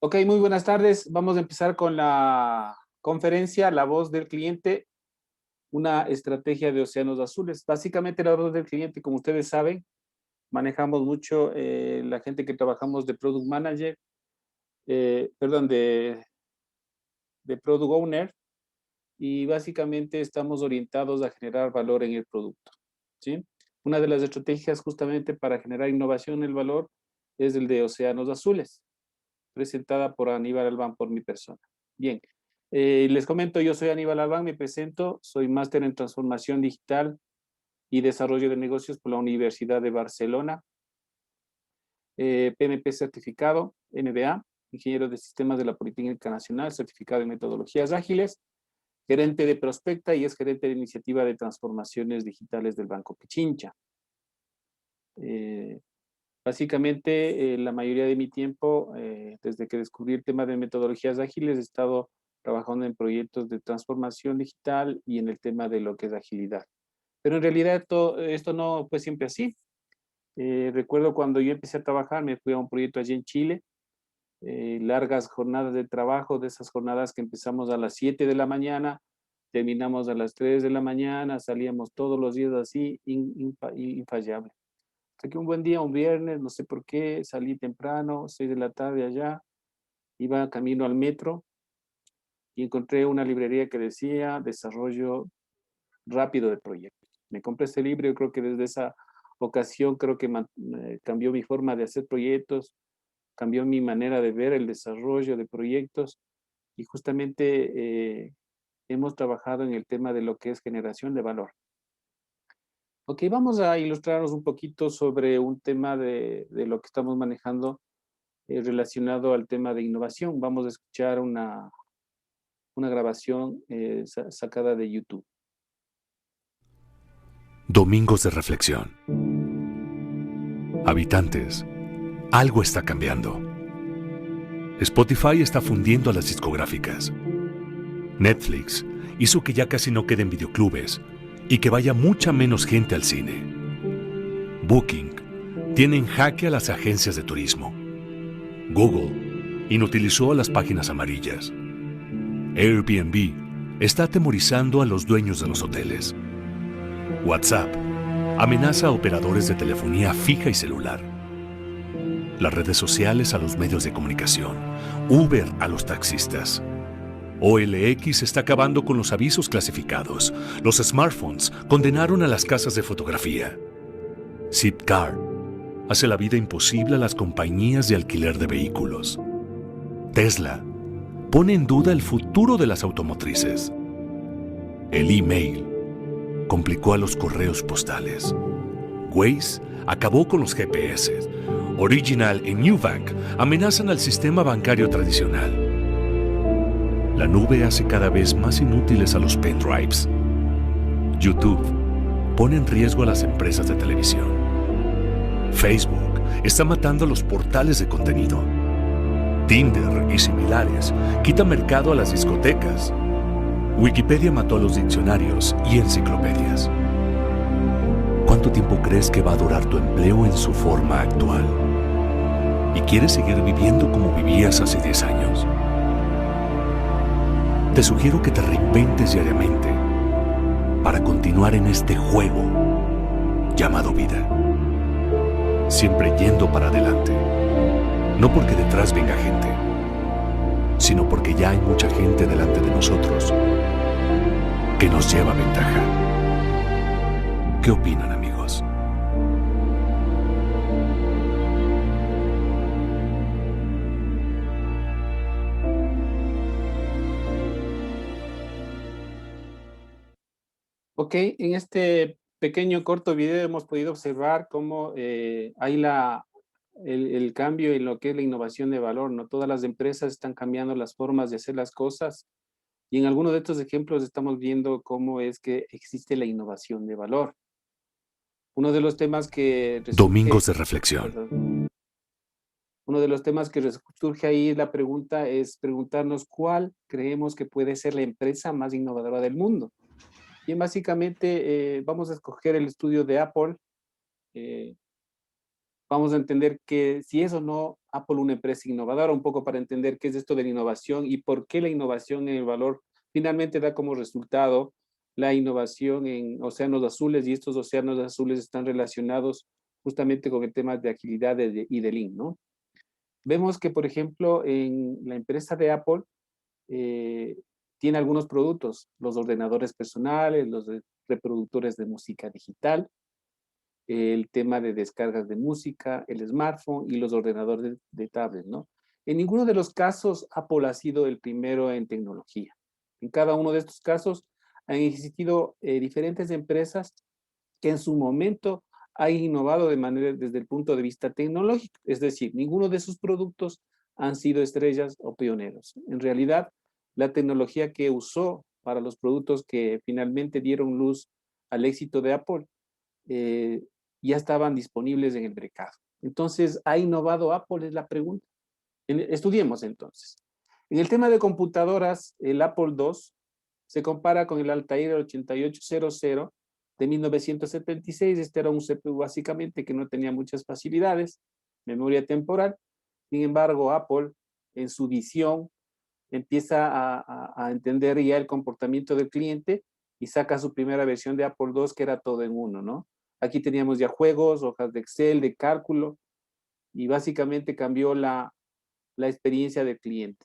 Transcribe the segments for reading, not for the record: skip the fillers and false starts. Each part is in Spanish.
Ok, muy buenas tardes. Vamos a empezar con la conferencia La voz del cliente, una estrategia de océanos azules. Básicamente la voz del cliente, como ustedes saben, manejamos mucho la gente que trabajamos de Product Manager, perdón, de Product Owner, y básicamente estamos orientados a generar valor en el producto, ¿sí? Una de las estrategias justamente para generar innovación en el valor es el de océanos azules, presentada por Aníbal Albán, por mi persona. Bien, les comento, yo soy Aníbal Albán, me presento, soy máster en transformación digital y desarrollo de negocios por la Universidad de Barcelona, PMP certificado, MBA, ingeniero de sistemas de la Politécnica Nacional, certificado en metodologías ágiles, gerente de Prospecta y es gerente de iniciativa de transformaciones digitales del Banco Pichincha. Eh, Básicamente, la mayoría de mi tiempo, desde que descubrí el tema de metodologías ágiles, he estado trabajando en proyectos de transformación digital y en el tema de lo que es agilidad. Pero en realidad esto no fue siempre así. Recuerdo cuando yo empecé a trabajar, me fui a un proyecto allí en Chile, largas jornadas de trabajo, de esas jornadas que empezamos a las 7 de la mañana, terminamos a las 3 de la mañana, salíamos todos los días así, infallable. Hasta que un buen día, un viernes, no sé por qué, salí temprano, 6 de la tarde allá, iba camino al metro y encontré una librería que decía desarrollo rápido de proyectos. Me compré este libro, yo creo que desde esa ocasión creo que cambió mi forma de hacer proyectos, cambió mi manera de ver el desarrollo de proyectos y justamente hemos trabajado en el tema de lo que es generación de valor. Ok, vamos a ilustrarnos un poquito sobre un tema de lo que estamos manejando relacionado al tema de innovación. Vamos a escuchar una grabación sacada de YouTube. Domingos de reflexión. Habitantes, algo está cambiando. Spotify está fundiendo a las discográficas. Netflix hizo que ya casi no queden videoclubes y que vaya mucha menos gente al cine. Booking tiene en jaque a las agencias de turismo. Google inutilizó a las páginas amarillas. Airbnb está atemorizando a los dueños de los hoteles. WhatsApp amenaza a operadores de telefonía fija y celular. Las redes sociales a los medios de comunicación, Uber a los taxistas. OLX está acabando con los avisos clasificados. Los smartphones condenaron a las casas de fotografía. Zipcar hace la vida imposible a las compañías de alquiler de vehículos. Tesla pone en duda el futuro de las automotrices. El email complicó a los correos postales. Waze acabó con los GPS. Original y Nubank amenazan al sistema bancario tradicional. La nube hace cada vez más inútiles a los pendrives. YouTube pone en riesgo a las empresas de televisión. Facebook está matando a los portales de contenido. Tinder y similares quitan mercado a las discotecas. Wikipedia mató a los diccionarios y enciclopedias. ¿Cuánto tiempo crees que va a durar tu empleo en su forma actual? ¿Y quieres seguir viviendo como vivías hace 10 años? Te sugiero que te reinventes diariamente para continuar en este juego llamado vida. Siempre yendo para adelante. No porque detrás venga gente, sino porque ya hay mucha gente delante de nosotros que nos lleva ventaja. ¿Qué opinan, amigos? Ok, en este pequeño corto video hemos podido observar cómo hay el cambio en lo que es la innovación de valor, ¿no? Todas las empresas están cambiando las formas de hacer las cosas y en algunos de estos ejemplos estamos viendo cómo es que existe la innovación de valor. Uno de los temas que resurge, Domingos de reflexión. perdón, uno de los temas que surge ahí, la pregunta es preguntarnos cuál creemos que puede ser la empresa más innovadora del mundo. Y básicamente vamos a escoger el estudio de Apple, eh, vamos a entender que si es o no Apple una empresa innovadora, un poco para entender qué es esto de la innovación y por qué la innovación en el valor finalmente da como resultado la innovación en océanos azules, y estos océanos azules están relacionados justamente con el tema de agilidad y de Lean, ¿no? Vemos que, por ejemplo, en la empresa de Apple eh, tiene algunos productos, los ordenadores personales, los reproductores de música digital, el tema de descargas de música, el smartphone y los ordenadores de tablet, ¿no? En ninguno de los casos Apple ha sido el primero en tecnología. En cada uno de estos casos han existido diferentes empresas que en su momento han innovado de manera desde el punto de vista tecnológico. Es decir, ninguno de sus productos han sido estrellas o pioneros. En realidad, la tecnología que usó para los productos que finalmente dieron luz al éxito de Apple eh, ya estaban disponibles en el mercado. Entonces, ¿ha innovado Apple? Es la pregunta. Estudiemos entonces. En el tema de computadoras, el Apple II se compara con el Altair 8800 de 1976. Este era un CPU básicamente que no tenía muchas facilidades, memoria temporal. Sin embargo, Apple, en su visión, empieza a entender ya el comportamiento del cliente y saca su primera versión de Apple II, que era todo en uno, ¿no? Aquí teníamos ya juegos, hojas de Excel, de cálculo, y básicamente cambió la experiencia del cliente.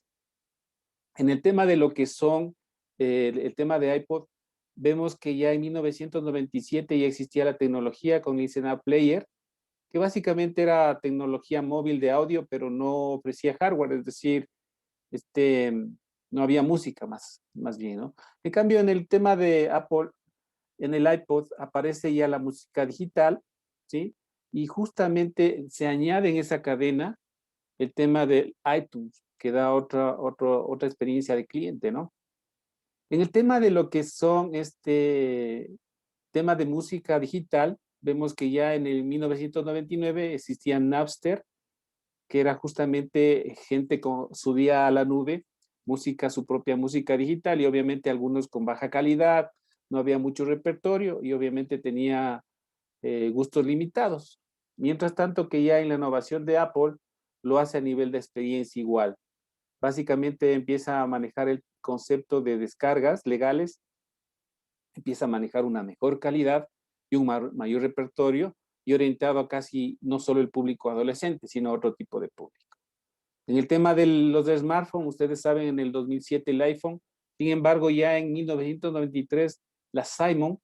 En el tema de lo que son el tema de iPod, vemos que ya en 1997 ya existía la tecnología con el Sena Player, que básicamente era tecnología móvil de audio, pero no ofrecía hardware, es decir, no había música más bien, ¿no? En cambio, en el tema de Apple, en el iPod aparece ya la música digital, ¿sí? Y justamente se añade en esa cadena el tema del iTunes, que da otra experiencia de cliente, ¿no? En el tema de lo que son tema de música digital, vemos que ya en el 1999 existía Napster, que era justamente gente subía a la nube música, su propia música digital, y obviamente algunos con baja calidad, no había mucho repertorio y obviamente tenía gustos limitados. Mientras tanto que ya en la innovación de Apple lo hace a nivel de experiencia igual. Básicamente empieza a manejar el concepto de descargas legales, empieza a manejar una mejor calidad y un mayor repertorio, y orientado a casi no solo el público adolescente, sino a otro tipo de público. En el tema de los de smartphone, ustedes saben, en el 2007 el iPhone, sin embargo, ya en 1993 la Simon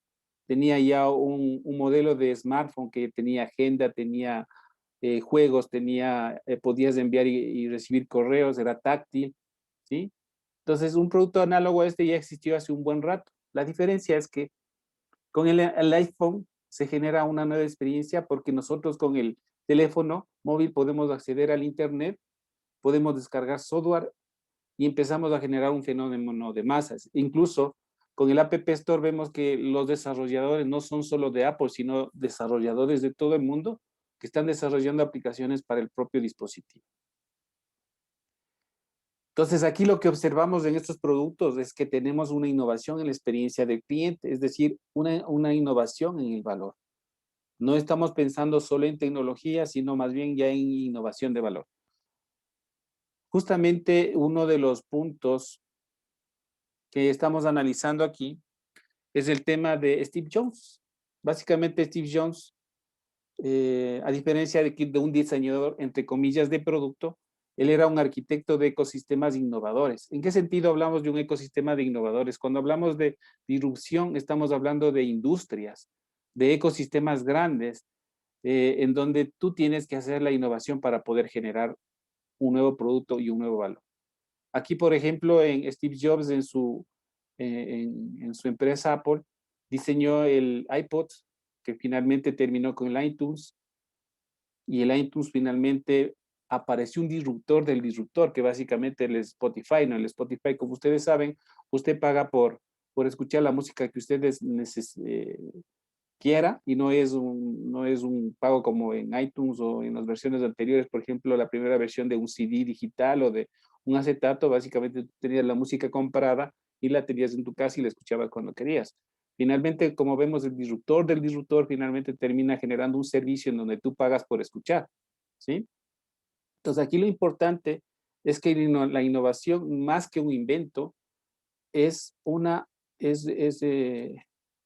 tenía ya un modelo de smartphone que tenía agenda, tenía juegos, podías enviar y recibir correos, era táctil, ¿sí? Entonces, un producto análogo a este ya existió hace un buen rato. La diferencia es que con el iPhone se genera una nueva experiencia porque nosotros con el teléfono móvil podemos acceder al Internet, podemos descargar software y empezamos a generar un fenómeno de masas. Incluso con el App Store vemos que los desarrolladores no son solo de Apple, sino desarrolladores de todo el mundo que están desarrollando aplicaciones para el propio dispositivo. Entonces, aquí lo que observamos en estos productos es que tenemos una innovación en la experiencia del cliente, es decir, una innovación en el valor. No estamos pensando solo en tecnología, sino más bien ya en innovación de valor. Justamente uno de los puntos que estamos analizando aquí es el tema de Steve Jobs. Básicamente, Steve Jobs, a diferencia de un diseñador, entre comillas, de producto, él era un arquitecto de ecosistemas innovadores. ¿En qué sentido hablamos de un ecosistema de innovadores? Cuando hablamos de disrupción, estamos hablando de industrias, de ecosistemas grandes, en donde tú tienes que hacer la innovación para poder generar un nuevo producto y un nuevo valor. Aquí, por ejemplo, en Steve Jobs, en su empresa Apple, diseñó el iPod, que finalmente terminó con el iTunes, y el iTunes finalmente apareció un disruptor del disruptor, que básicamente es el Spotify, ¿no? El Spotify, como ustedes saben, usted paga por escuchar la música que ustedes quiera, y no es un pago como en iTunes o en las versiones anteriores. Por ejemplo, la primera versión de un CD digital o de un acetato, básicamente tú tenías la música comprada y la tenías en tu casa y la escuchabas cuando querías. Finalmente, como vemos, el disruptor del disruptor finalmente termina generando un servicio en donde tú pagas por escuchar, ¿sí? Entonces, aquí lo importante es que la innovación, más que un invento, es, una, es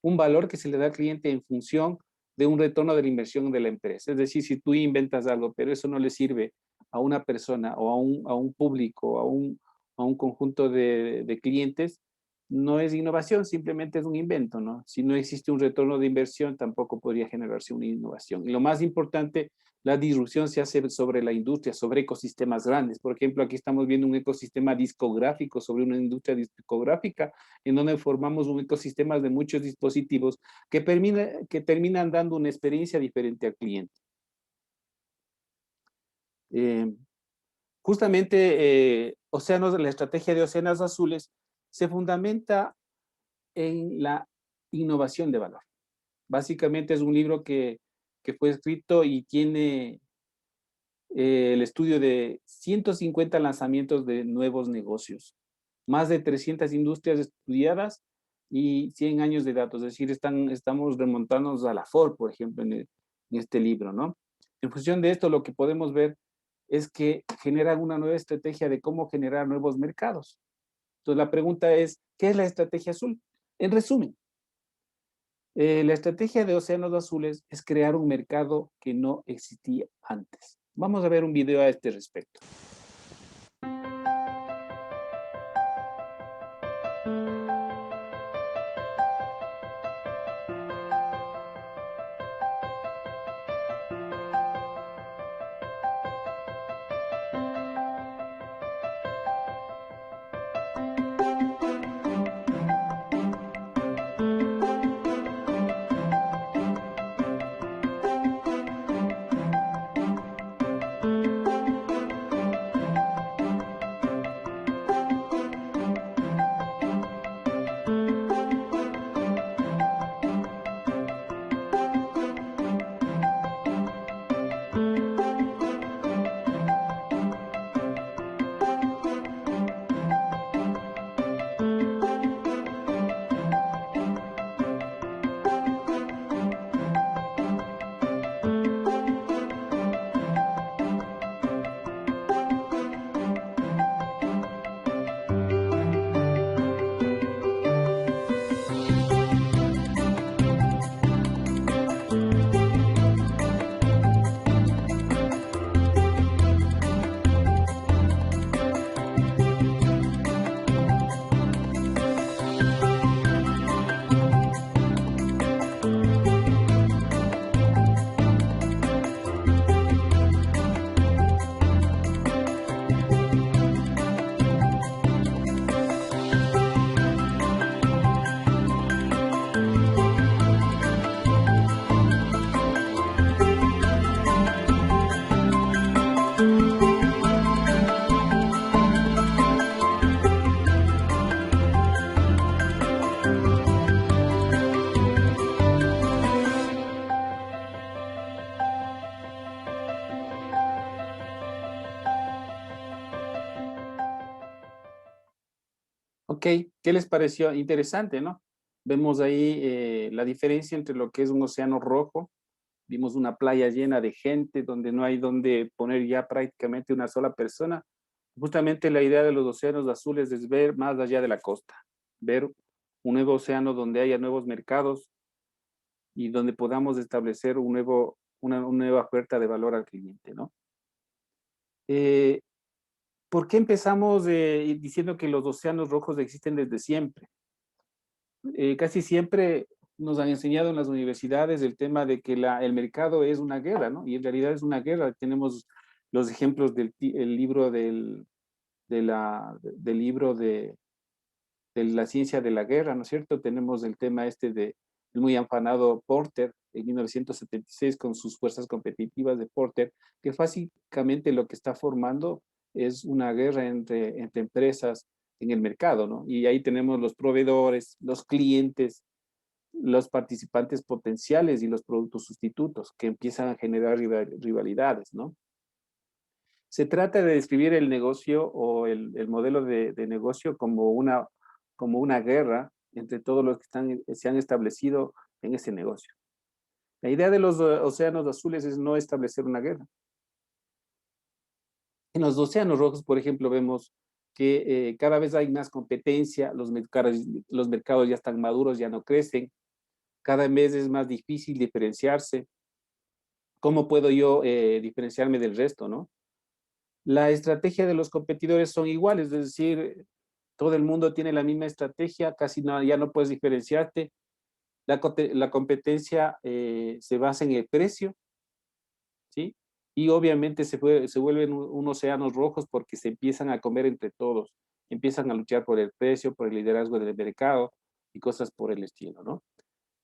un valor que se le da al cliente en función de un retorno de la inversión de la empresa. Es decir, si tú inventas algo, pero eso no le sirve a una persona o a un público, a un conjunto de clientes, no es innovación, simplemente es un invento, ¿no? Si no existe un retorno de inversión, tampoco podría generarse una innovación. Y lo más importante, la disrupción se hace sobre la industria, sobre ecosistemas grandes. Por ejemplo, aquí estamos viendo un ecosistema discográfico sobre una industria discográfica, en donde formamos un ecosistema de muchos dispositivos que terminan dando una experiencia diferente al cliente. Eh, Justamente, la estrategia de Océanos Azules se fundamenta en la innovación de valor. Básicamente es un libro que fue escrito y tiene el estudio de 150 lanzamientos de nuevos negocios, más de 300 industrias estudiadas y 100 años de datos. Es decir, estamos remontándonos a la Ford, por ejemplo, en este libro, ¿no? En función de esto, lo que podemos ver es que generan una nueva estrategia de cómo generar nuevos mercados. Entonces, la pregunta es, ¿qué es la estrategia azul? En resumen, la estrategia de Océanos Azules es crear un mercado que no existía antes. Vamos a ver un video a este respecto. Ok, ¿qué les pareció? Interesante, ¿no? Vemos ahí la diferencia entre lo que es un océano rojo. Vimos una playa llena de gente donde no hay donde poner ya prácticamente una sola persona. Justamente la idea de los océanos azules es ver más allá de la costa, ver un nuevo océano donde haya nuevos mercados y donde podamos establecer una nueva oferta de valor al cliente, ¿no? Eh, ¿Por qué empezamos diciendo que los océanos rojos existen desde siempre? Casi siempre nos han enseñado en las universidades el tema de que el mercado es una guerra, ¿no? Y en realidad es una guerra. Tenemos los ejemplos el libro del libro de la ciencia de la guerra, ¿no es cierto? Tenemos el tema de el muy afanado Porter en 1976 con sus fuerzas competitivas de Porter, que básicamente lo que está formando es una guerra entre empresas en el mercado, ¿no? Y ahí tenemos los proveedores, los clientes, los participantes potenciales y los productos sustitutos que empiezan a generar rivalidades, ¿no? Se trata de describir el negocio o el modelo de negocio como una guerra entre todos los que se han establecido en ese negocio. La idea de los océanos azules es no establecer una guerra. En los océanos rojos, por ejemplo, vemos que cada vez hay más competencia, los mercados ya están maduros, ya no crecen, cada vez es más difícil diferenciarse. ¿Cómo puedo yo diferenciarme del resto, no? La estrategia de los competidores son iguales, es decir, todo el mundo tiene la misma estrategia, casi ya no puedes diferenciarte. La competencia se basa en el precio, ¿sí? Y obviamente se vuelven océanos rojos porque se empiezan a comer entre todos, empiezan a luchar por el precio, por el liderazgo del mercado y cosas por el estilo, ¿no?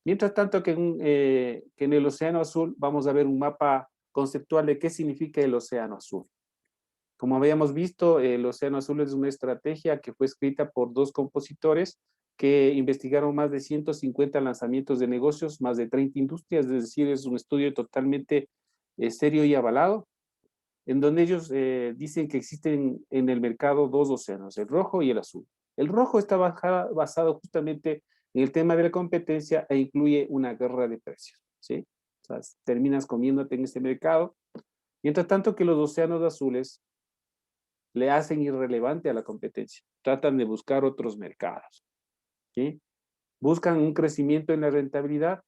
Mientras tanto que en el océano azul vamos a ver un mapa conceptual de qué significa el océano azul. Como habíamos visto, el océano azul es una estrategia que fue escrita por dos compositores que investigaron más de 150 lanzamientos de negocios, más de 30 industrias, es decir, es un estudio totalmente serio y avalado, en donde ellos dicen que existen en el mercado dos océanos, el rojo y el azul. El rojo está basado justamente en el tema de la competencia e incluye una guerra de precios, ¿sí? O sea, terminas comiéndote en este mercado, mientras tanto que los océanos azules le hacen irrelevante a la competencia, tratan de buscar otros mercados, ¿sí? Buscan un crecimiento en la rentabilidad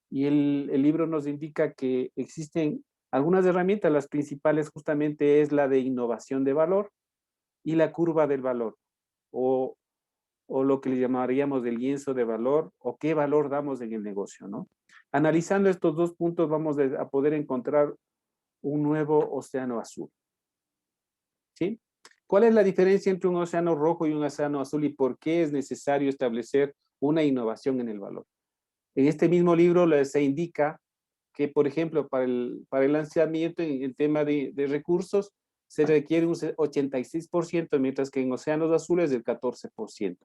y el libro nos indica que existen algunas herramientas, las principales justamente es la de innovación de valor y la curva del valor, o, o lo que le llamaríamos el lienzo de valor, o qué valor damos en el negocio, ¿no? Analizando estos dos puntos vamos a poder encontrar un nuevo océano azul, ¿sí? ¿Cuál es la diferencia entre un océano rojo y un océano azul y por qué es necesario establecer una innovación en el valor? En este mismo libro se indica que, por ejemplo, para el lanzamiento en el tema de recursos, se requiere un 86%, mientras que en océanos azules el 14%.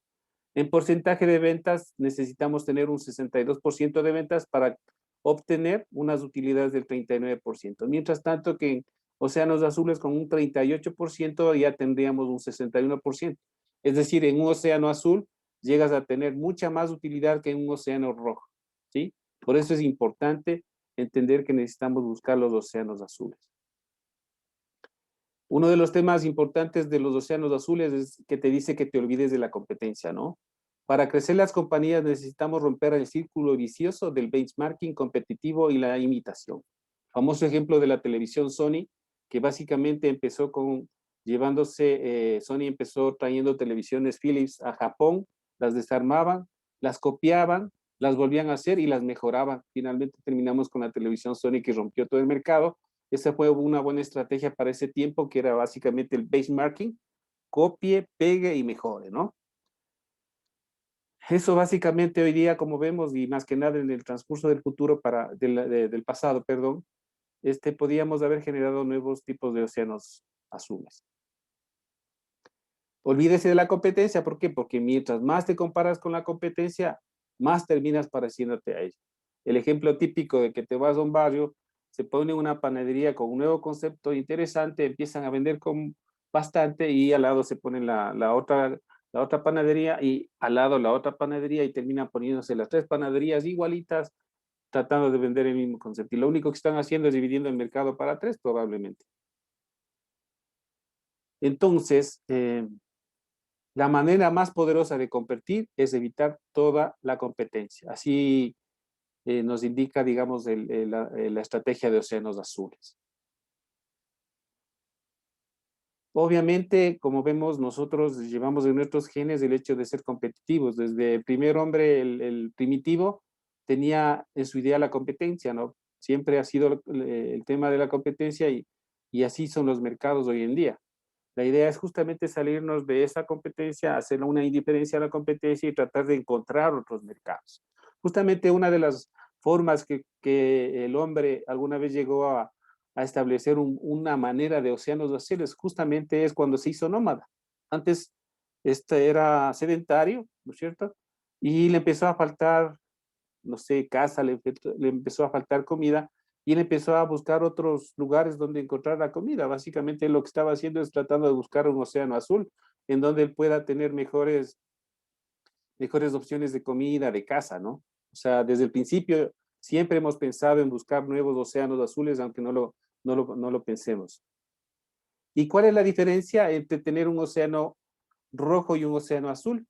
En porcentaje de ventas, necesitamos tener un 62% de ventas para obtener unas utilidades del 39%. Mientras tanto que en océanos azules con un 38% ya tendríamos un 61%. Es decir, en un océano azul llegas a tener mucha más utilidad que en un océano rojo, ¿sí? Por eso es importante entender que necesitamos buscar los océanos azules. Uno de los temas importantes de los océanos azules es que te dice que te olvides de la competencia, ¿no? Para crecer las compañías necesitamos romper el círculo vicioso del benchmarking competitivo y la imitación. Famoso ejemplo de la televisión Sony, que básicamente empezó Sony empezó trayendo televisiones Philips a Japón, las desarmaban, las copiaban, las volvían a hacer y las mejoraban. Finalmente terminamos con la televisión Sony que rompió todo el mercado. Esa fue una buena estrategia para ese tiempo, que era básicamente el benchmarking, copie, pegue y mejore, ¿no? Eso básicamente hoy día, como vemos, y más que nada en el transcurso del futuro, del pasado, perdón, podíamos haber generado nuevos tipos de océanos azules. Olvídese de la competencia, ¿por qué? Porque mientras más te comparas con la competencia, más terminas pareciéndote a ella. El ejemplo típico de que te vas a un barrio, se pone una panadería con un nuevo concepto interesante, empiezan a vender con bastante y al lado se pone la otra panadería y al lado la otra panadería y terminan poniéndose las tres panaderías igualitas tratando de vender el mismo concepto. Y lo único que están haciendo es dividiendo el mercado para tres probablemente. Entonces, la manera más poderosa de competir es evitar toda la competencia. Así nos indica, digamos, la estrategia de océanos azules. Obviamente, como vemos, nosotros llevamos en nuestros genes el hecho de ser competitivos. Desde el primer hombre, el primitivo, tenía en su idea la competencia, ¿no? Siempre ha sido el tema de la competencia y así son los mercados hoy en día. La idea es justamente salirnos de esa competencia, hacer una indiferencia a la competencia y tratar de encontrar otros mercados. Justamente una de las formas que el hombre alguna vez llegó a establecer una manera de océanos azules justamente es cuando se hizo nómada. Antes este era sedentario, ¿no es cierto? Y le empezó a faltar, no sé, casa, le empezó a faltar comida y él empezó a buscar otros lugares donde encontrar la comida. Básicamente lo que estaba haciendo es tratando de buscar un océano azul en donde él pueda tener mejores opciones de comida, de caza, ¿no? O sea, desde el principio siempre hemos pensado en buscar nuevos océanos azules, aunque no lo pensemos. ¿Y cuál es la diferencia entre tener un océano rojo y un océano azul?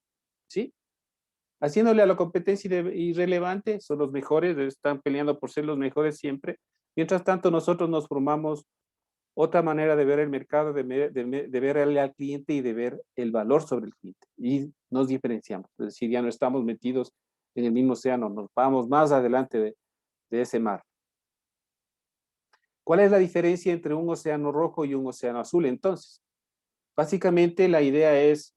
¿Sí? Haciéndole a la competencia irrelevante, son los mejores, están peleando por ser los mejores siempre. Mientras tanto, nosotros nos formamos otra manera de ver el mercado, de verle al cliente y de ver el valor sobre el cliente. Y nos diferenciamos, es decir, ya no estamos metidos en el mismo océano, nos vamos más adelante de ese mar. ¿Cuál es la diferencia entre un océano rojo y un océano azul entonces? Básicamente la idea es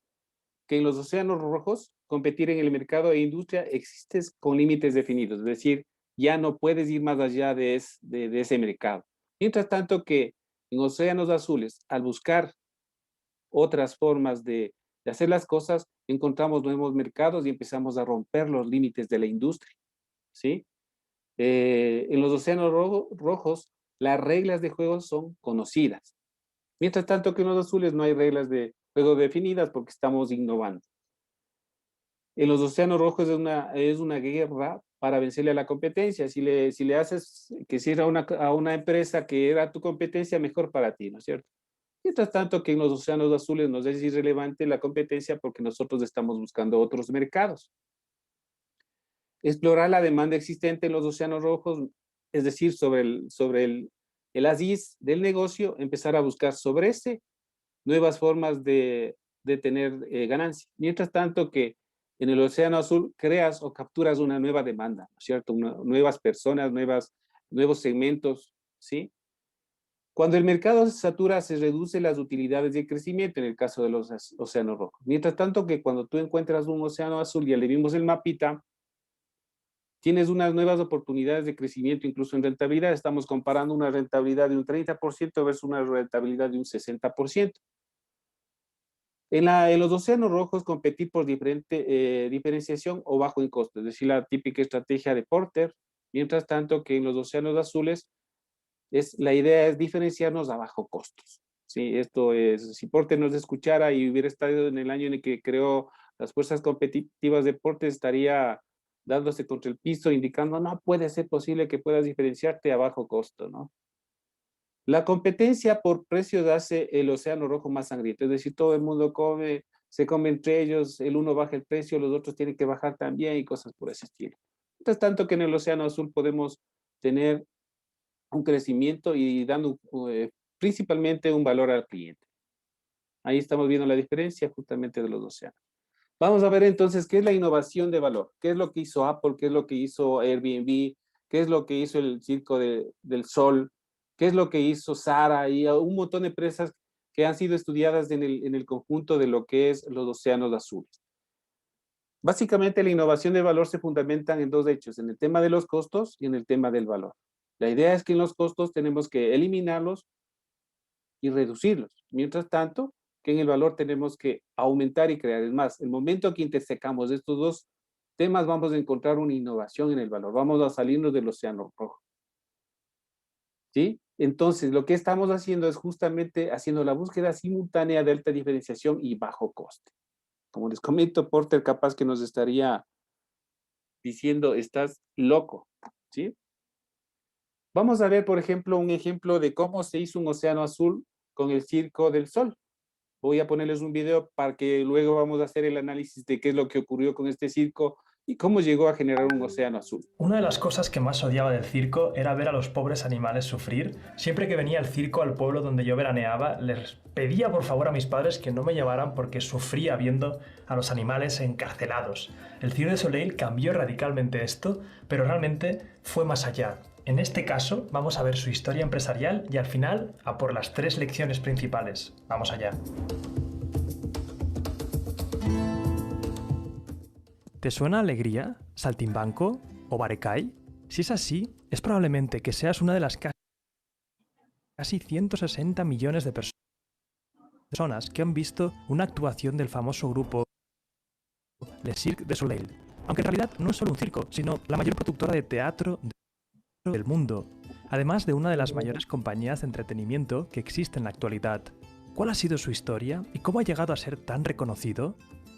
que en los océanos rojos, competir en el mercado e industria existes con límites definidos, es decir, ya no puedes ir más allá de ese mercado. Mientras tanto que en océanos azules, al buscar otras formas de hacer las cosas, encontramos nuevos mercados y empezamos a romper los límites de la industria, ¿sí? En los océanos rojos, las reglas de juego son conocidas. Mientras tanto que en los azules no hay reglas de juego definidas porque estamos innovando. En los océanos rojos es una guerra para vencerle a la competencia. Si le haces que sirva a una empresa que era tu competencia, mejor para ti, ¿no es cierto? Mientras tanto que en los océanos azules nos es irrelevante la competencia porque nosotros estamos buscando otros mercados. Explorar la demanda existente en los océanos rojos, es decir, sobre el aziz del negocio, empezar a buscar sobre ese nuevas formas de tener ganancia. Mientras tanto que en el océano azul creas o capturas una nueva demanda, ¿no es cierto? Nuevas personas, nuevos segmentos, ¿sí? Cuando el mercado se satura, se reducen las utilidades y el crecimiento en el caso de los océanos rojos. Mientras tanto que cuando tú encuentras un océano azul, ya le vimos el mapita, tienes unas nuevas oportunidades de crecimiento, incluso en rentabilidad. Estamos comparando una rentabilidad de un 30% versus una rentabilidad de un 60%. En los océanos rojos, competir por diferenciación o bajo en costo, es decir, la típica estrategia de Porter. Mientras tanto que en los océanos azules, la idea es diferenciarnos a bajo costos. Sí, esto es, si Porter nos escuchara y hubiera estado en el año en el que creó las fuerzas competitivas de Porter, estaría dándose contra el piso, indicando, no puede ser posible que puedas diferenciarte a bajo costo, ¿no? La competencia por precios hace el océano rojo más sangriento, es decir, todo el mundo se come entre ellos, el uno baja el precio, los otros tienen que bajar también y cosas por ese estilo. Mientras tanto que en el océano azul podemos tener un crecimiento y dando principalmente un valor al cliente. Ahí estamos viendo la diferencia justamente de los océanos. Vamos a ver entonces qué es la innovación de valor, qué es lo que hizo Apple, qué es lo que hizo Airbnb, qué es lo que hizo el Circo del Sol, qué es lo que hizo Zara y un montón de empresas que han sido estudiadas en el conjunto de lo que es los océanos azules. Básicamente la innovación de valor se fundamenta en dos hechos, en el tema de los costos y en el tema del valor. La idea es que en los costos tenemos que eliminarlos y reducirlos. Mientras tanto, que en el valor tenemos que aumentar y crear. Es más, el momento que intersecamos estos dos temas, vamos a encontrar una innovación en el valor. Vamos a salirnos del océano rojo. ¿Sí? Entonces, lo que estamos haciendo es justamente haciendo la búsqueda simultánea de alta diferenciación y bajo coste. Como les comento, Porter capaz que nos estaría diciendo, estás loco, ¿sí? Vamos a ver, por ejemplo, un ejemplo de cómo se hizo un océano azul con el Circo del Sol. Voy a ponerles un video para que luego vamos a hacer el análisis de qué es lo que ocurrió con este circo y cómo llegó a generar un océano azul. Una de las cosas que más odiaba del circo era ver a los pobres animales sufrir. Siempre que venía el circo al pueblo donde yo veraneaba, les pedía por favor a mis padres que no me llevaran porque sufría viendo a los animales encarcelados. El Cirque du Soleil cambió radicalmente esto, pero realmente fue más allá. En este caso, vamos a ver su historia empresarial y al final a por las 3 lecciones principales. Vamos allá. ¿Te suena Alegría, Saltimbanco o Barecay? Si es así, es probablemente que seas una de las casi 160 millones de personas que han visto una actuación del famoso grupo Le Cirque du Soleil. Aunque en realidad no es solo un circo, sino la mayor productora de teatro del mundo, además de una de las mayores compañías de entretenimiento que existe en la actualidad. ¿Cuál ha sido su historia y cómo ha llegado a ser tan reconocido?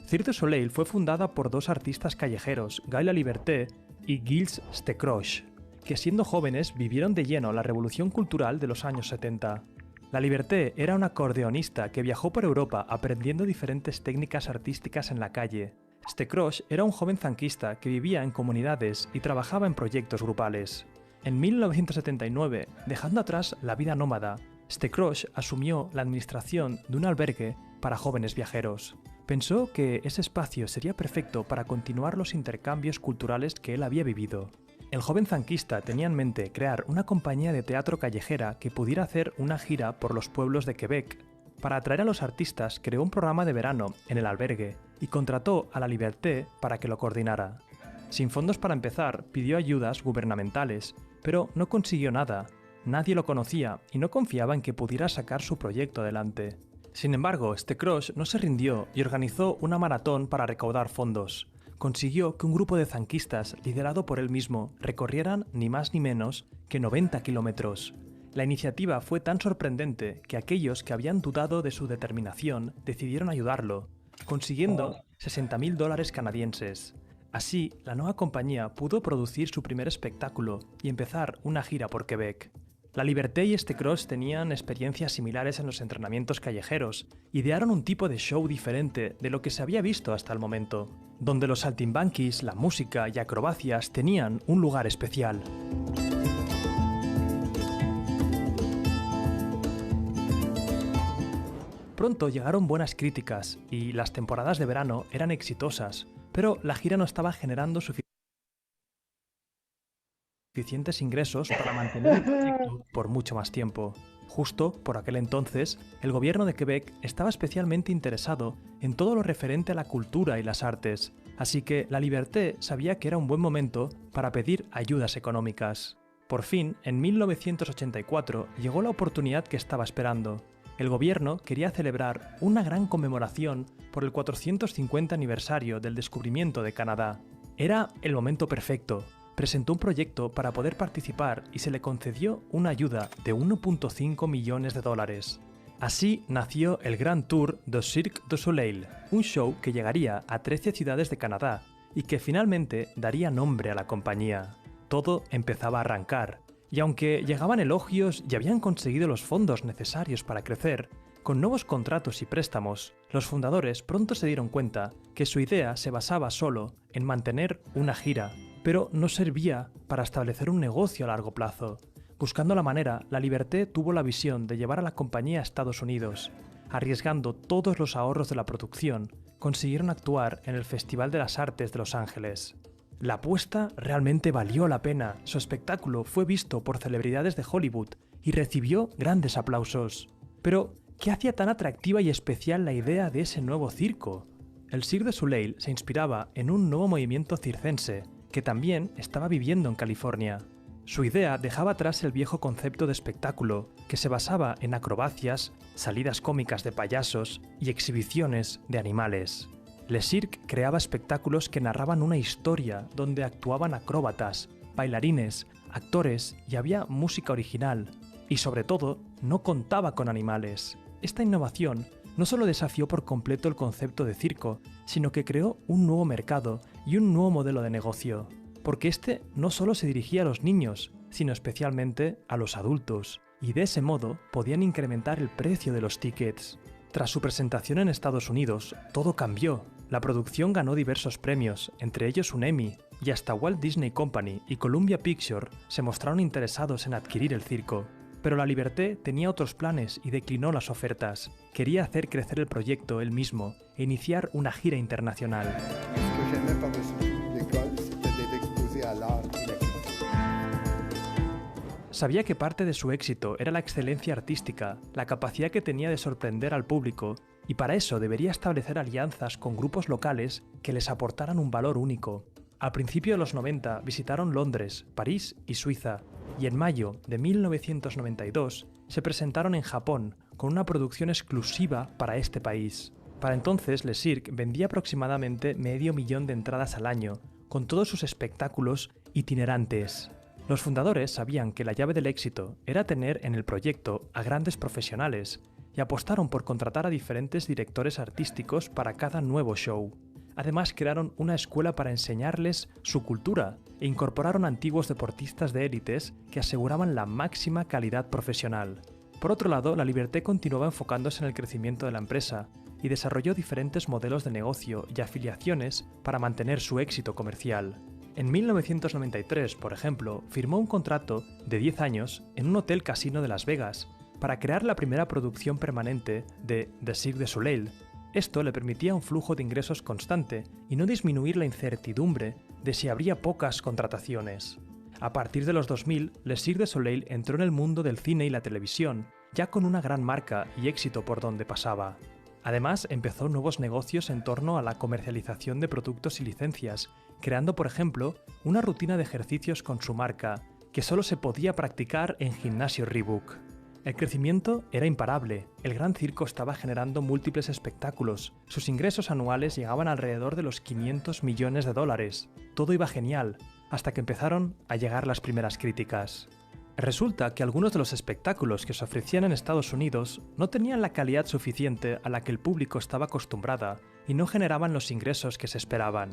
Cirque du Soleil fue fundada por dos artistas callejeros, Guy Laliberté y Gilles Stekrosch, que siendo jóvenes vivieron de lleno la revolución cultural de los años 70. Laliberté era un acordeonista que viajó por Europa aprendiendo diferentes técnicas artísticas en la calle. Stekrosch era un joven zanquista que vivía en comunidades y trabajaba en proyectos grupales. En 1979, dejando atrás la vida nómada, Stekrosch asumió la administración de un albergue para jóvenes viajeros. Pensó que ese espacio sería perfecto para continuar los intercambios culturales que él había vivido. El joven zanquista tenía en mente crear una compañía de teatro callejera que pudiera hacer una gira por los pueblos de Quebec. Para atraer a los artistas, creó un programa de verano en el albergue y contrató a Laliberté para que lo coordinara. Sin fondos para empezar, pidió ayudas gubernamentales, pero no consiguió nada. Nadie lo conocía y no confiaba en que pudiera sacar su proyecto adelante. Sin embargo, Stekrosch no se rindió y organizó una maratón para recaudar fondos. Consiguió que un grupo de zanquistas, liderado por él mismo, recorrieran ni más ni menos que 90 kilómetros. La iniciativa fue tan sorprendente que aquellos que habían dudado de su determinación decidieron ayudarlo, consiguiendo $60.000 canadienses. Así, la nueva compañía pudo producir su primer espectáculo y empezar una gira por Quebec. Laliberté y Stekrosch tenían experiencias similares en los entrenamientos callejeros. Idearon un tipo de show diferente de lo que se había visto hasta el momento, donde los saltimbanquis, la música y acrobacias tenían un lugar especial. Pronto llegaron buenas críticas y las temporadas de verano eran exitosas, pero la gira no estaba generando suficientes ingresos para mantener el proyecto por mucho más tiempo. Justo por aquel entonces, el gobierno de Quebec estaba especialmente interesado en todo lo referente a la cultura y las artes, así que Laliberté sabía que era un buen momento para pedir ayudas económicas. Por fin, en 1984, llegó la oportunidad que estaba esperando. El gobierno quería celebrar una gran conmemoración por el 450 aniversario del descubrimiento de Canadá. Era el momento perfecto. Presentó un proyecto para poder participar y se le concedió una ayuda de $1.5 millones. Así nació el Grand Tour de Cirque du Soleil, un show que llegaría a 13 ciudades de Canadá y que finalmente daría nombre a la compañía. Todo empezaba a arrancar, y aunque llegaban elogios y habían conseguido los fondos necesarios para crecer, con nuevos contratos y préstamos, los fundadores pronto se dieron cuenta que su idea se basaba solo en mantener una gira, pero no servía para establecer un negocio a largo plazo. Buscando la manera, Laliberté tuvo la visión de llevar a la compañía a Estados Unidos. Arriesgando todos los ahorros de la producción, consiguieron actuar en el Festival de las Artes de Los Ángeles. La apuesta realmente valió la pena. Su espectáculo fue visto por celebridades de Hollywood y recibió grandes aplausos. Pero, ¿qué hacía tan atractiva y especial la idea de ese nuevo circo? El Cirque du Soleil se inspiraba en un nuevo movimiento circense, que también estaba viviendo en California. Su idea dejaba atrás el viejo concepto de espectáculo, que se basaba en acrobacias, salidas cómicas de payasos y exhibiciones de animales. Le Cirque creaba espectáculos que narraban una historia donde actuaban acróbatas, bailarines, actores y había música original. Y sobre todo, no contaba con animales. Esta innovación no solo desafió por completo el concepto de circo, sino que creó un nuevo mercado y un nuevo modelo de negocio, porque este no solo se dirigía a los niños, sino especialmente a los adultos, y de ese modo podían incrementar el precio de los tickets. Tras su presentación en Estados Unidos, todo cambió. La producción ganó diversos premios, entre ellos un Emmy, y hasta Walt Disney Company y Columbia Pictures se mostraron interesados en adquirir el circo. Pero Laliberté tenía otros planes y declinó las ofertas. Quería hacer crecer el proyecto él mismo e iniciar una gira internacional. Sabía que parte de su éxito era la excelencia artística, la capacidad que tenía de sorprender al público, y para eso debería establecer alianzas con grupos locales que les aportaran un valor único. A principios de los 90 visitaron Londres, París y Suiza, y en mayo de 1992 se presentaron en Japón con una producción exclusiva para este país. Para entonces, Le Cirque vendía aproximadamente 500.000 de entradas al año, con todos sus espectáculos itinerantes. Los fundadores sabían que la llave del éxito era tener en el proyecto a grandes profesionales, y apostaron por contratar a diferentes directores artísticos para cada nuevo show. Además, crearon una escuela para enseñarles su cultura e incorporaron antiguos deportistas de élites que aseguraban la máxima calidad profesional. Por otro lado, la Liberté continuaba enfocándose en el crecimiento de la empresa y desarrolló diferentes modelos de negocio y afiliaciones para mantener su éxito comercial. En 1993, por ejemplo, firmó un contrato de 10 años en un hotel casino de Las Vegas para crear la primera producción permanente de The Cirque du Soleil. Esto le permitía un flujo de ingresos constante y no disminuir la incertidumbre de si habría pocas contrataciones. A partir de los 2000, Le Cirque du Soleil entró en el mundo del cine y la televisión, ya con una gran marca y éxito por donde pasaba. Además, empezó nuevos negocios en torno a la comercialización de productos y licencias, creando, por ejemplo, una rutina de ejercicios con su marca, que solo se podía practicar en Gimnasio Reebok. El crecimiento era imparable, el Gran Circo estaba generando múltiples espectáculos, sus ingresos anuales llegaban alrededor de los 500 millones de dólares. Todo iba genial, hasta que empezaron a llegar las primeras críticas. Resulta que algunos de los espectáculos que se ofrecían en Estados Unidos no tenían la calidad suficiente a la que el público estaba acostumbrada y no generaban los ingresos que se esperaban.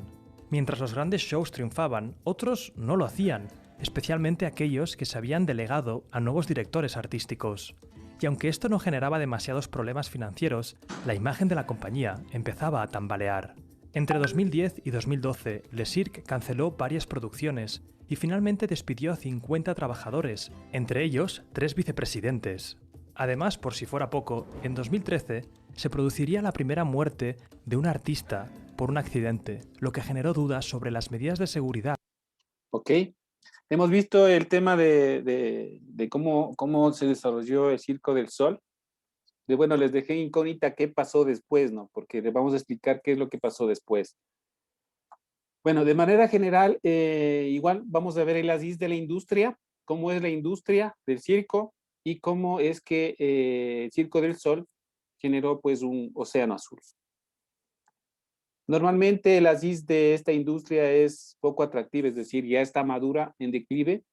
Mientras los grandes shows triunfaban, otros no lo hacían, especialmente aquellos que se habían delegado a nuevos directores artísticos. Y aunque esto no generaba demasiados problemas financieros, la imagen de la compañía empezaba a tambalear. Entre 2010 y 2012, Le Cirque canceló varias producciones y finalmente despidió a 50 trabajadores, entre ellos 3 vicepresidentes. Además, por si fuera poco, en 2013 se produciría la primera muerte de un artista por un accidente, lo que generó dudas sobre las medidas de seguridad. Ok. Hemos visto el tema de cómo se desarrolló el Circo del Sol. Bueno, les dejé incógnita qué pasó después, ¿no? Porque les vamos a explicar qué es lo que pasó después. Bueno, de manera general, igual vamos a ver el aziz de la industria, cómo es la industria del circo y cómo es que el Circo del Sol generó pues un océano azul. Normalmente el aziz de esta industria es poco atractiva, es decir, ya está madura, en declive.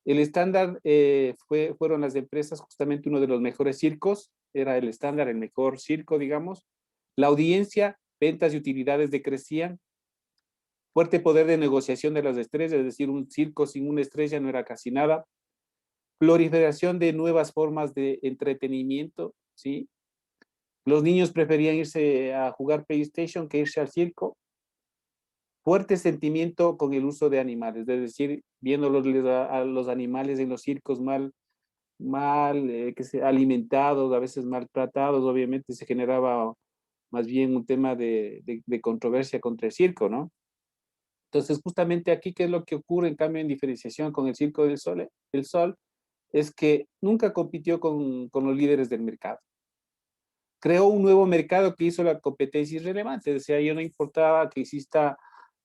El estándar fueron las empresas, justamente uno de los mejores circos, era el estándar, el mejor circo, digamos. La audiencia, ventas y utilidades decrecían. Fuerte poder de negociación de las estrellas, es decir, un circo sin una estrella no era casi nada. Proliferación de nuevas formas de entretenimiento, ¿sí? Los niños preferían irse a jugar PlayStation que irse al circo. Fuerte sentimiento con el uso de animales, es decir, viéndolos a los animales en los circos mal alimentados, a veces maltratados, obviamente se generaba más bien un tema de controversia contra el circo, ¿no? Entonces, justamente aquí, ¿qué es lo que ocurre en cambio en diferenciación con el Circo del Sol? El Sol es que nunca compitió con los líderes del mercado. Creó un nuevo mercado que hizo la competencia irrelevante, o sea, ya no importaba que exista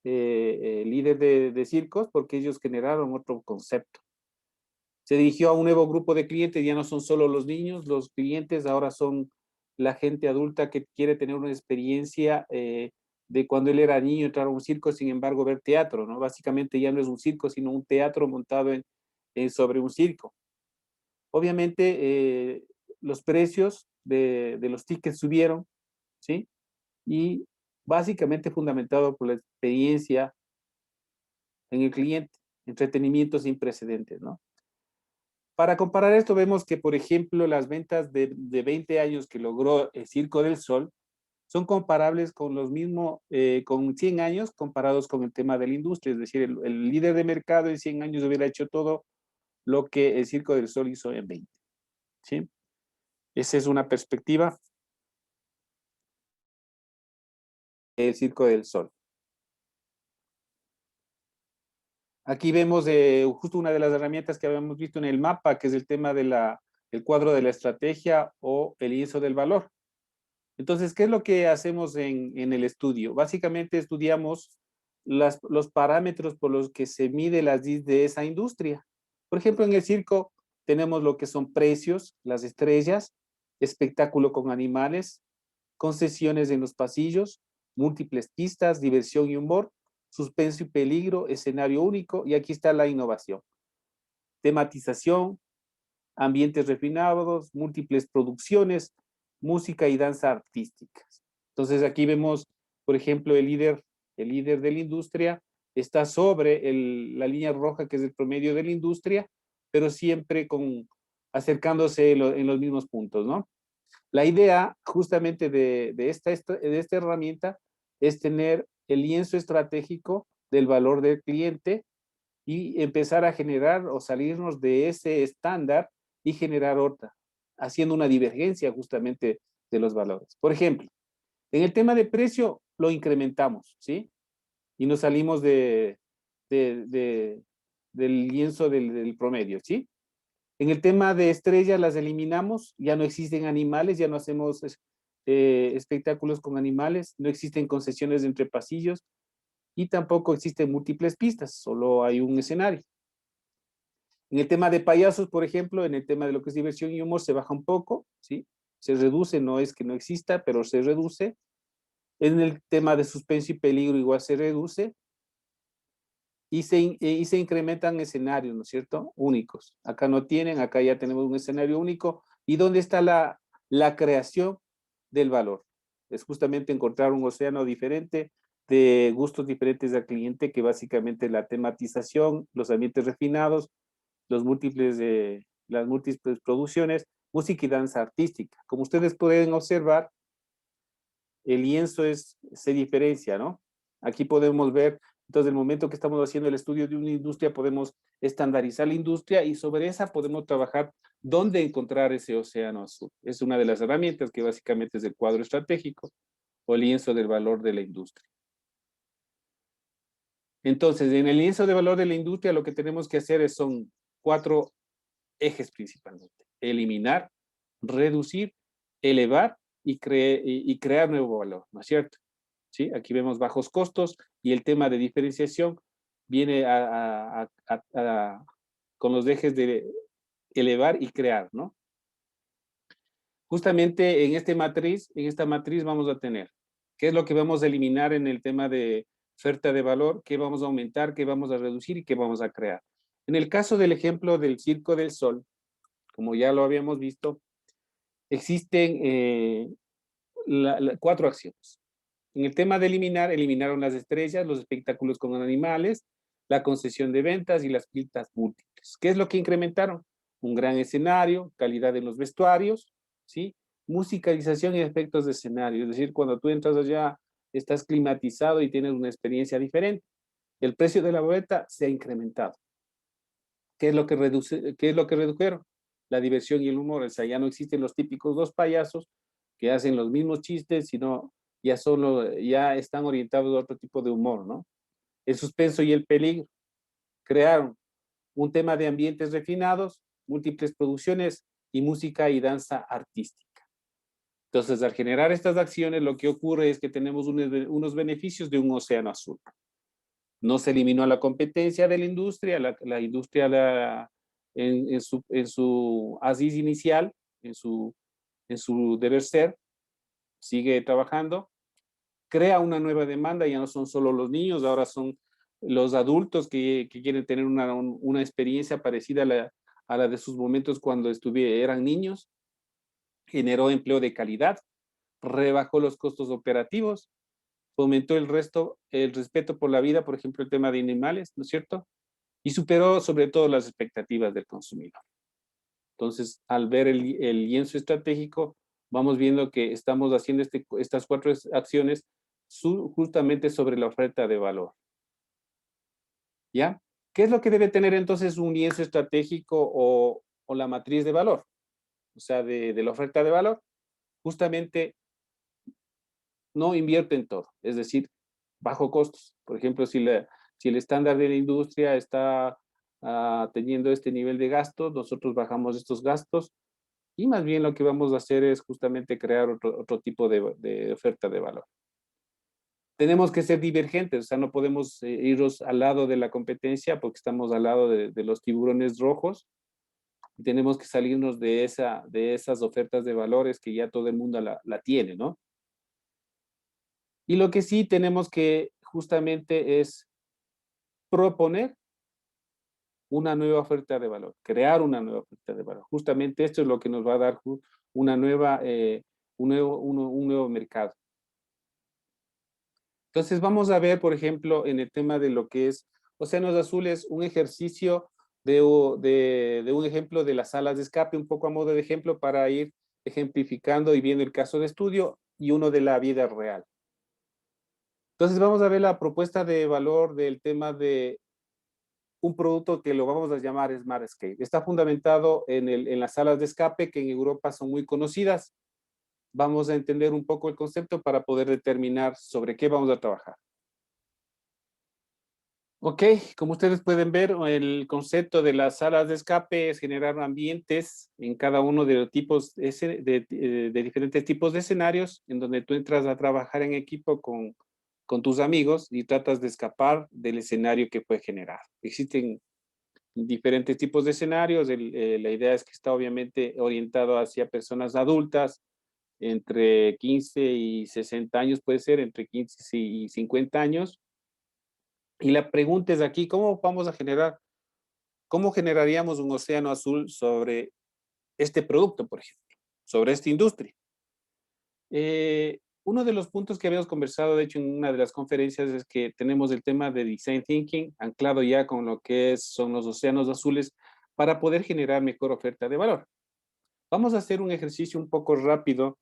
líder de circos porque ellos generaron otro concepto. Se dirigió a un nuevo grupo de clientes, ya no son solo los niños, los clientes ahora son la gente adulta que quiere tener una experiencia de cuando él era niño, entrar a un circo, sin embargo, ver teatro, ¿no? Básicamente ya no es un circo, sino un teatro montado sobre un circo. Obviamente, los precios de los tickets subieron, ¿sí? Y básicamente fundamentado por la experiencia en el cliente, entretenimiento sin precedentes, ¿no? Para comparar esto, vemos que, por ejemplo, las ventas de 20 años que logró el Circo del Sol son comparables con los mismos, con 100 años comparados con el tema de la industria, es decir, el líder de mercado en 100 años hubiera hecho todo lo que el Circo del Sol hizo en 20, ¿sí? Esa es una perspectiva del Circo del Sol. Aquí vemos justo una de las herramientas que habíamos visto en el mapa, que es el tema del cuadro de la estrategia o el lienzo del valor. Entonces, ¿qué es lo que hacemos en el estudio? Básicamente estudiamos los parámetros por los que se mide las DIS de esa industria. Por ejemplo, en el circo tenemos lo que son precios, las estrellas, espectáculo con animales, concesiones en los pasillos, múltiples pistas, diversión y humor, suspenso y peligro, escenario único, y aquí está la innovación. Tematización, ambientes refinados, múltiples producciones, música y danza artísticas. Entonces aquí vemos, por ejemplo, el líder de la industria está sobre la línea roja, que es el promedio de la industria, pero siempre acercándose en los mismos puntos, ¿no? La idea justamente de esta herramienta es tener el lienzo estratégico del valor del cliente y empezar a generar o salirnos de ese estándar y generar otra, haciendo una divergencia justamente de los valores. Por ejemplo, en el tema de precio lo incrementamos, ¿sí? Y nos salimos del lienzo del promedio, ¿sí? En el tema de estrellas las eliminamos, ya no existen animales, ya no hacemos espectáculos con animales, no existen concesiones entre pasillos y tampoco existen múltiples pistas, solo hay un escenario. En el tema de payasos, por ejemplo, en el tema de lo que es diversión y humor se baja un poco, ¿sí? Se reduce, no es que no exista, pero se reduce. En el tema de suspenso y peligro igual se reduce. Y se incrementan escenarios, ¿no es cierto? Únicos. Acá no tienen, acá ya tenemos un escenario único. ¿Y dónde está la creación del valor? Es justamente encontrar un océano diferente, de gustos diferentes al cliente, que básicamente la tematización, los ambientes refinados, las múltiples producciones, música y danza artística. Como ustedes pueden observar, el lienzo se diferencia, ¿no? Aquí podemos ver, entonces, el momento que estamos haciendo el estudio de una industria, podemos estandarizar la industria y sobre esa podemos trabajar dónde encontrar ese océano azul. Es una de las herramientas que básicamente es el cuadro estratégico o lienzo del valor de la industria. Entonces, en el lienzo de valor de la industria, lo que tenemos que hacer son 4 ejes principalmente: eliminar, reducir, elevar y crear nuevo valor, ¿no es cierto? ¿Sí? Aquí vemos bajos costos y el tema de diferenciación viene con los ejes de elevar y crear, ¿no? Justamente en esta matriz vamos a tener qué es lo que vamos a eliminar en el tema de oferta de valor, qué vamos a aumentar, qué vamos a reducir y qué vamos a crear. En el caso del ejemplo del Circo del Sol, como ya lo habíamos visto, existen 4 acciones. En el tema de eliminar, eliminaron las estrellas, los espectáculos con animales, la concesión de ventas y las pistas múltiples. ¿Qué es lo que incrementaron? Un gran escenario, calidad en los vestuarios, ¿sí? Musicalización y efectos de escenario. Es decir, cuando tú entras allá, estás climatizado y tienes una experiencia diferente. El precio de la boleta se ha incrementado. ¿Qué es lo que redujeron? La diversión y el humor. O sea, ya no existen los típicos 2 payasos que hacen los mismos chistes, sino ya están orientados a otro tipo de humor, ¿no? El suspenso y el peligro. Crearon un tema de ambientes refinados, múltiples producciones y música y danza artística. Entonces, al generar estas acciones, lo que ocurre es que tenemos unos beneficios de un océano azul. No se eliminó la competencia de la industria, la industria en su asis inicial, en su deber ser, sigue trabajando, crea una nueva demanda, ya no son solo los niños, ahora son los adultos que quieren tener una experiencia parecida a la de sus momentos cuando eran niños, generó empleo de calidad, rebajó los costos operativos, fomentó el respeto por la vida, por ejemplo, el tema de animales, ¿no es cierto? Y superó sobre todo las expectativas del consumidor. Entonces, al ver el lienzo estratégico, vamos viendo que estamos haciendo estas 4 acciones justamente sobre la oferta de valor. ¿Ya? ¿Qué es lo que debe tener entonces un lienzo estratégico o la matriz de valor? O sea, de la oferta de valor. Justamente no invierte en todo, es decir, bajo costos. Por ejemplo, si el estándar de la industria está teniendo este nivel de gastos, nosotros bajamos estos gastos y más bien lo que vamos a hacer es justamente crear otro tipo de oferta de valor. Tenemos que ser divergentes, o sea, no podemos irnos al lado de la competencia porque estamos al lado de los tiburones rojos. Tenemos que salirnos de esas ofertas de valores que ya todo el mundo la tiene, ¿no? Y lo que sí tenemos que justamente es proponer una nueva oferta de valor, crear una nueva oferta de valor. Justamente esto es lo que nos va a dar una nueva, un nuevo mercado. Entonces vamos a ver, por ejemplo, en el tema de lo que es Océanos Azules, un ejercicio de un ejemplo de las salas de escape, un poco a modo de ejemplo para ir ejemplificando y viendo el caso de estudio y uno de la vida real. Entonces vamos a ver la propuesta de valor del tema de un producto que lo vamos a llamar SmartScape. Está fundamentado en las salas de escape que en Europa son muy conocidas. Vamos a entender un poco el concepto para poder determinar sobre qué vamos a trabajar. Ok, como ustedes pueden ver, el concepto de las salas de escape es generar ambientes en cada uno de los tipos de diferentes tipos de escenarios en donde tú entras a trabajar en equipo con tus amigos y tratas de escapar del escenario que fue generado. Existen diferentes tipos de escenarios. La idea es que está obviamente orientado hacia personas adultas, entre 15 y 60 años puede ser, entre 15 y 50 años. Y la pregunta es aquí, ¿cómo vamos a cómo generaríamos un océano azul sobre este producto, por ejemplo, sobre esta industria? Uno de los puntos que habíamos conversado, de hecho, en una de las conferencias es que tenemos el tema de Design Thinking anclado ya con lo que son los océanos azules para poder generar mejor oferta de valor. Vamos a hacer un ejercicio un poco rápido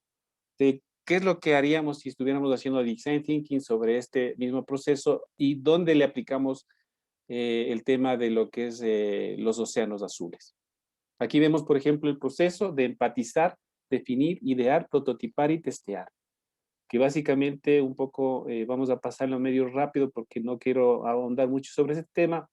de qué es lo que haríamos si estuviéramos haciendo Design Thinking sobre este mismo proceso y dónde le aplicamos el tema de lo que es los océanos azules. Aquí vemos, por ejemplo, el proceso de empatizar, definir, idear, prototipar y testear, que básicamente un poco vamos a pasarlo medio rápido porque no quiero ahondar mucho sobre ese tema,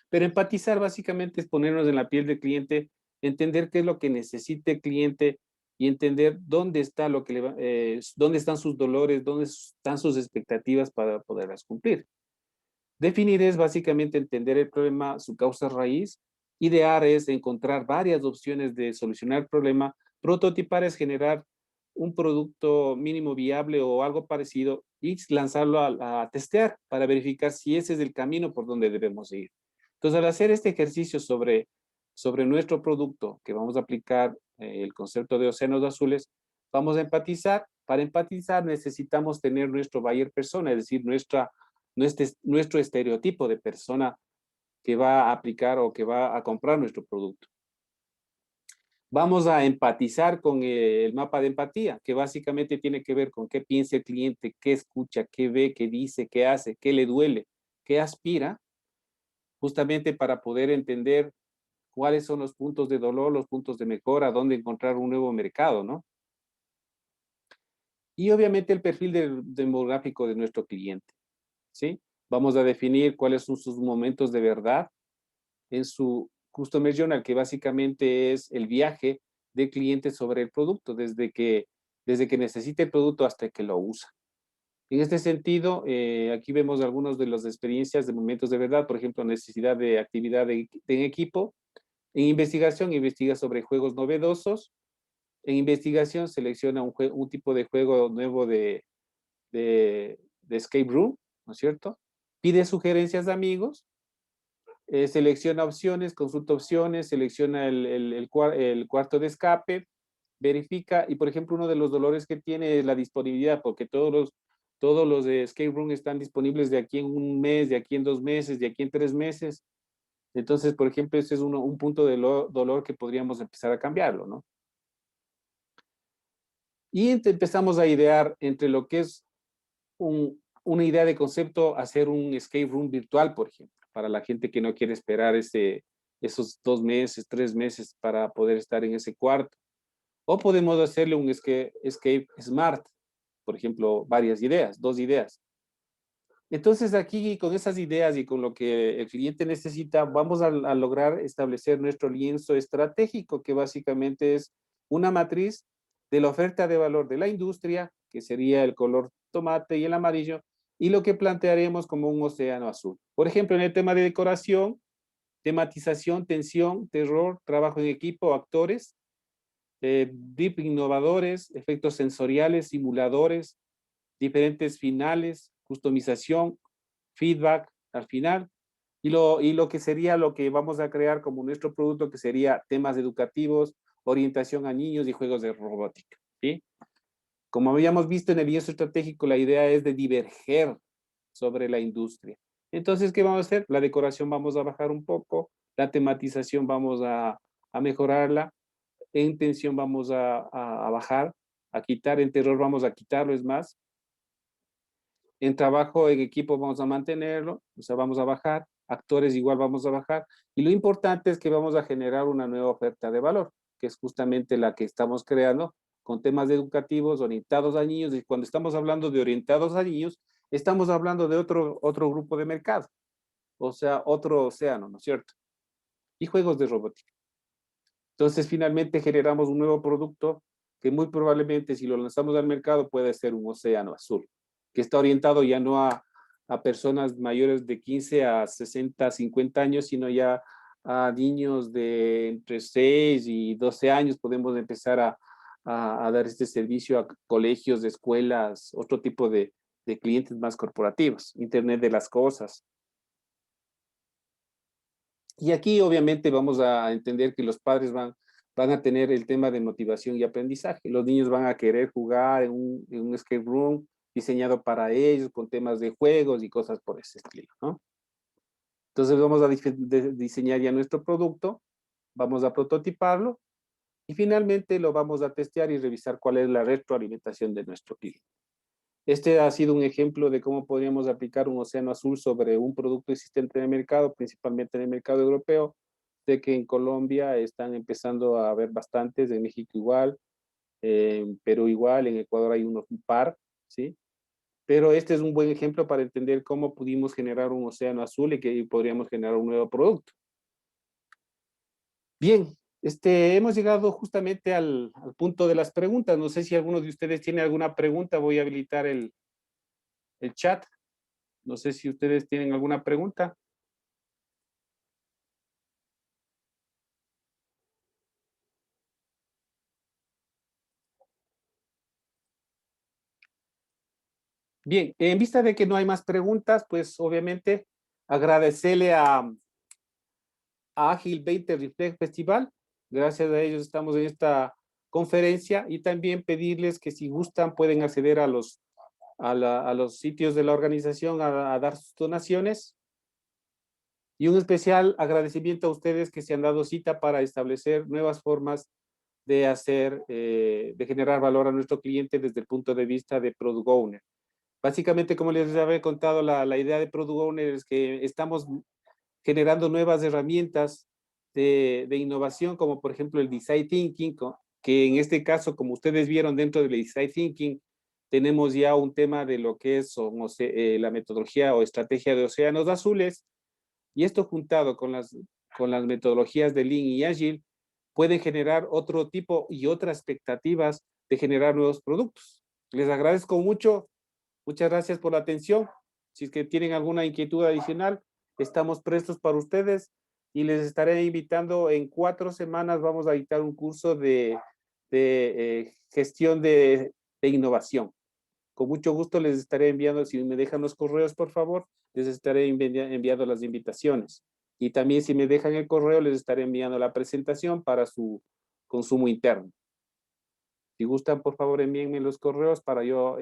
pero empatizar básicamente es ponernos en la piel del cliente, entender qué es lo que necesita el cliente y entender dónde está lo que dónde están sus dolores, dónde están sus expectativas para poderlas cumplir. Definir es básicamente entender el problema, su causa raíz. Idear es encontrar varias opciones de solucionar el problema. Prototipar es generar un producto mínimo viable o algo parecido y lanzarlo a testear para verificar si ese es el camino por donde debemos ir. Entonces, al hacer este ejercicio sobre nuestro producto, que vamos a aplicar el concepto de océanos azules, vamos a empatizar. Para empatizar necesitamos tener nuestro buyer persona, es decir, nuestro estereotipo de persona que va a aplicar o que va a comprar nuestro producto. Vamos a empatizar con el mapa de empatía, que básicamente tiene que ver con qué piensa el cliente, qué escucha, qué ve, qué dice, qué hace, qué le duele, qué aspira, justamente para poder entender cuáles son los puntos de dolor, los puntos de mejora, dónde encontrar un nuevo mercado, ¿no? Y obviamente el perfil demográfico de nuestro cliente, ¿sí? Vamos a definir cuáles son sus momentos de verdad en su Customer Journal, que básicamente es el viaje del cliente sobre el producto, desde que necesita el producto hasta que lo usa. En este sentido, aquí vemos algunas de las experiencias de momentos de verdad, por ejemplo, necesidad de actividad en equipo. En investigación, investiga sobre juegos novedosos. En investigación, selecciona un tipo de juego nuevo de escape room, ¿no es cierto? Pide sugerencias de amigos, selecciona opciones, consulta opciones, selecciona el cuarto de escape, verifica, y por ejemplo, uno de los dolores que tiene es la disponibilidad, porque todos los de escape room están disponibles de aquí en un mes, de aquí en 2 meses, de aquí en 3 meses. Entonces, por ejemplo, ese es un punto de dolor que podríamos empezar a cambiarlo, ¿no? Y empezamos a idear entre lo que es una idea de concepto, hacer un escape room virtual, por ejemplo, para la gente que no quiere esperar esos 2 meses, 3 meses para poder estar en ese cuarto. O podemos hacerle un escape smart, por ejemplo, varias ideas, 2 ideas. Entonces aquí con esas ideas y con lo que el cliente necesita, vamos a lograr establecer nuestro lienzo estratégico, que básicamente es una matriz de la oferta de valor de la industria, que sería el color tomate y el amarillo, y lo que plantearemos como un océano azul. Por ejemplo, en el tema de decoración, tematización, tensión, terror, trabajo en equipo, actores, deep innovadores, efectos sensoriales, simuladores, diferentes finales, customización, feedback al final, y lo que sería lo que vamos a crear como nuestro producto, que sería temas educativos, orientación a niños y juegos de robótica, ¿sí? Como habíamos visto en el lienzo estratégico, la idea es de diverger sobre la industria. Entonces, ¿qué vamos a hacer? La decoración vamos a bajar un poco, la tematización vamos a mejorarla, en tensión vamos a bajar, a quitar, en terror vamos a quitarlo, es más. En trabajo en equipo vamos a mantenerlo, o sea, vamos a bajar, actores igual vamos a bajar, y lo importante es que vamos a generar una nueva oferta de valor, que es justamente la que estamos creando con temas educativos orientados a niños, y cuando estamos hablando de orientados a niños, estamos hablando de otro grupo de mercado, o sea, otro océano, ¿no es cierto? Y juegos de robótica. Entonces, finalmente generamos un nuevo producto que muy probablemente, si lo lanzamos al mercado, puede ser un océano azul, que está orientado ya no a personas mayores de 15 a 60, 50 años, sino ya a niños de entre 6 y 12 años. Podemos empezar a dar este servicio a colegios, escuelas, otro tipo de clientes más corporativos, Internet de las cosas. Y aquí obviamente vamos a entender que los padres van a tener el tema de motivación y aprendizaje. Los niños van a querer jugar en un escape room diseñado para ellos, con temas de juegos y cosas por ese estilo, ¿no? Entonces vamos a diseñar ya nuestro producto, vamos a prototiparlo y finalmente lo vamos a testear y revisar cuál es la retroalimentación de nuestro cliente. Este ha sido un ejemplo de cómo podríamos aplicar un océano azul sobre un producto existente en el mercado, principalmente en el mercado europeo. Sé que en Colombia están empezando a haber bastantes, en México igual, en Perú igual, en Ecuador hay un par, ¿sí? Pero este es un buen ejemplo para entender cómo pudimos generar un océano azul y que podríamos generar un nuevo producto. Bien, hemos llegado justamente al punto de las preguntas. No sé si alguno de ustedes tiene alguna pregunta. Voy a habilitar el chat. No sé si ustedes tienen alguna pregunta. Bien, en vista de que no hay más preguntas, pues obviamente agradecerle a Ágil 20 Reflect Festival. Gracias a ellos estamos en esta conferencia y también pedirles que si gustan pueden acceder a los sitios de la organización a dar sus donaciones. Y un especial agradecimiento a ustedes que se han dado cita para establecer nuevas formas de hacer, de generar valor a nuestro cliente desde el punto de vista de Product Owner. Básicamente, como les había contado, la idea de Product Owner es que estamos generando nuevas herramientas de innovación, como por ejemplo el Design Thinking, que en este caso, como ustedes vieron dentro del Design Thinking, tenemos ya un tema de lo que es la metodología o estrategia de océanos azules, y esto juntado con las metodologías de Lean y Agile, puede generar otro tipo y otras expectativas de generar nuevos productos. Les agradezco mucho. Muchas gracias por la atención. Si es que tienen alguna inquietud adicional, estamos prestos para ustedes y les estaré invitando en 4 semanas. Vamos a dictar un curso de gestión de innovación. Con mucho gusto les estaré enviando, si me dejan los correos, por favor, les estaré enviando las invitaciones. Y también si me dejan el correo, les estaré enviando la presentación para su consumo interno. Si gustan, por favor, envíenme los correos para yo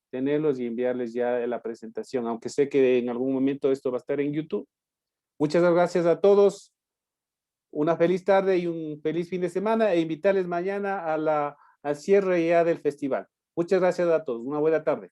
tenerlos y enviarles ya la presentación, aunque sé que en algún momento esto va a estar en YouTube. Muchas gracias a todos. Una feliz tarde y un feliz fin de semana e invitarles mañana al cierre ya del festival. Muchas gracias a todos. Una buena tarde.